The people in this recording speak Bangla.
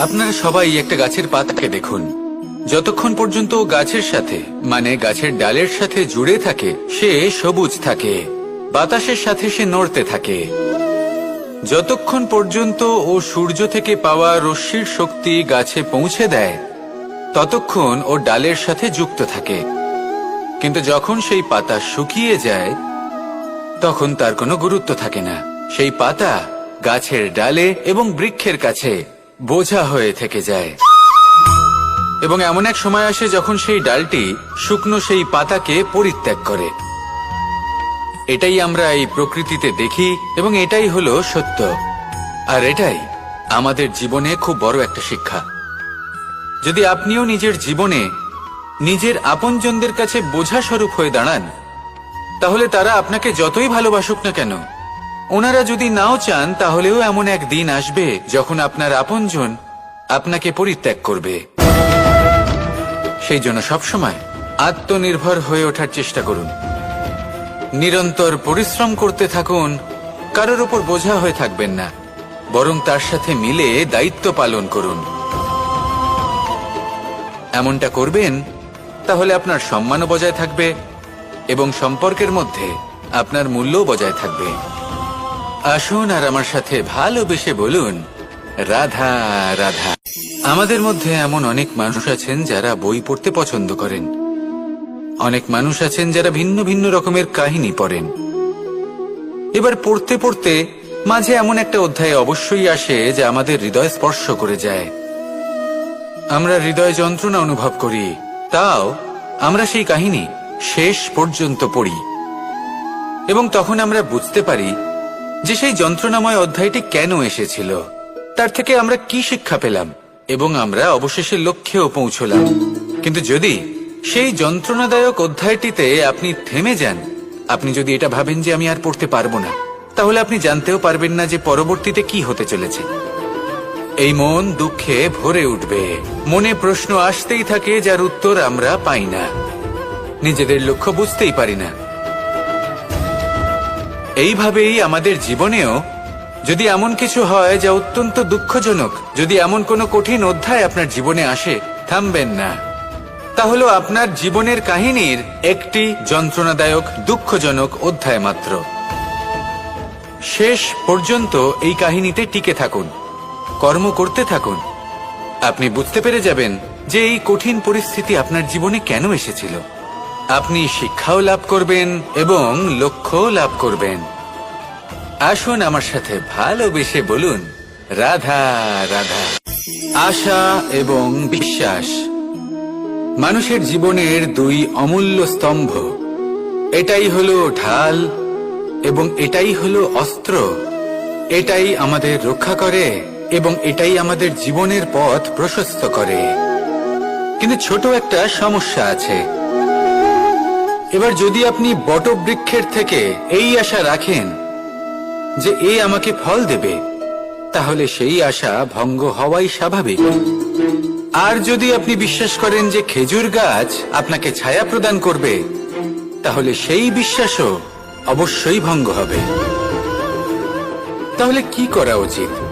আপনারা সবাই একটা গাছের পাতাকে দেখুন। যতক্ষণ পর্যন্ত ও গাছের সাথে মানে গাছের ডালের সাথে জুড়ে থাকে সে সবুজ থাকে, বাতাসের সাথে সে নড়তে থাকে। যতক্ষণ পর্যন্ত ও সূর্য থেকে পাওয়া রশ্মির শক্তি গাছে পৌঁছে দেয় ততক্ষণ ও ডালের সাথে যুক্ত থাকে। কিন্তু যখন সেই পাতা শুকিয়ে যায় তখন তার কোনো গুরুত্ব থাকে না। সেই পাতা গাছের ডালে এবং বৃক্ষের কাছে বোঝা হয়ে থেকে যায়। এবং এমন এক সময় আসে যখন সেই ডালটি শুকনো সেই পাতাকে পরিত্যাগ করে। এটাই আমরা এই প্রকৃতিতে দেখি এবং এটাই হলো সত্য। আর এটাই আমাদের জীবনে খুব বড় একটা শিক্ষা। যদি আপনিও নিজের জীবনে নিজের আপনজনদের কাছে বোঝা স্বরূপ হয়ে দাঁড়ান, তাহলে তারা আপনাকে যতই ভালোবাসুক না কেন, ওনারা যদি নাও চান তাহলেও এমন এক দিন আসবে যখন আপনার আপনজন আপনাকে পরিত্যাগ করবে। সেই জন্য সবসময় আত্মনির্ভর হয়ে ওঠার চেষ্টা করুন, নিরন্তর পরিশ্রম করতে থাকুন, কারোর উপর বোঝা হয়ে থাকবেন না, বরং তার সাথে মিলে দায়িত্ব পালন করুন। এমনটা করবেন তাহলে আপনার সম্মানও বজায় থাকবে এবং সম্পর্কের মধ্যে আপনার মূল্যও বজায় থাকবে। আসুন আর আমার সাথে ভালোবেসে বলুন, রাধা রাধা। আমাদের মধ্যে এমন অনেক মানুষ আছেন যারা বই পড়তে পছন্দ করেন। অনেক মানুষ আছেন যারা ভিন্ন ভিন্ন রকমের কাহিনী পড়েন। এবার পড়তে পড়তে মাঝে এমন একটা অধ্যায় অবশ্যই আসে যা আমাদের হৃদয় স্পর্শ করে যায়। আমরা হৃদয় যন্ত্রণা অনুভব করি, তাও আমরা সেই কাহিনী শেষ পর্যন্ত পড়ি এবং তখন আমরা বুঝতে পারি যে সেই যন্ত্রণাময় অধ্যায়টি কেন এসেছিল, তার থেকে আমরা কি শিক্ষা পেলাম এবং আমরা অবশেষে লক্ষ্যেও পৌঁছলাম। কিন্তু যদি সেই যন্ত্রণাদায়ক অধ্যায়টিতে আপনি থেমে যান, আপনি যদি এটা ভাবেন যে আমি আর পড়তে পারবো না, তাহলে আপনি জানতেও পারবেন না যে পরবর্তীতে কি হতে চলেছে। এই মন দুঃখে ভরে উঠবে, মনে প্রশ্ন আসতেই থাকে যার উত্তর আমরা পাই না, নিজেদের লক্ষ্য বুঝতেই পারি না। এইভাবেই আমাদের জীবনেও যদি এমন কিছু হয় যা অত্যন্ত দুঃখজনক, যদি এমন কোনো কঠিন অধ্যায় আপনার জীবনে আসে, থামবেন না। তা হলো আপনার জীবনের কাহিনীর একটি যন্ত্রণাদায়ক দুঃখজনক অধ্যায় মাত্র। শেষ পর্যন্ত এই কাহিনীতে টিকে থাকুন, কর্ম করতে থাকুন। আপনি বুঝতে পেরে যাবেন যে এই কঠিন পরিস্থিতি আপনার জীবনে কেন এসেছিল। আপনি শিক্ষাও লাভ করবেন এবং লক্ষ্যও লাভ করবেন। আসুন আমার সাথে ভালোবেসে বলুন, রাধা রাধা। আশা এবং বিশ্বাস মানুষের জীবনের দুই অমূল্য স্তম্ভ। এটাই হলো ঢাল এবং এটাই হলো অস্ত্র। এটাই আমাদের রক্ষা করে এবং এটাই আমাদের জীবনের পথ প্রশস্ত করে। কিন্তু ছোট একটা সমস্যা আছে। এবার যদি আপনি বটবৃক্ষের থেকে এই আশা রাখেন যে এ আমাকে ফল দেবে, তাহলে সেই আশা ভঙ্গ হওয়াই স্বাভাবিক। আর যদি আপনি বিশ্বাস করেন যে খেজুর গাছ আপনাকে ছায়া প্রদান করবে, তাহলে সেই বিশ্বাসও অবশ্যই ভঙ্গ হবে। তাহলে কি করা উচিত?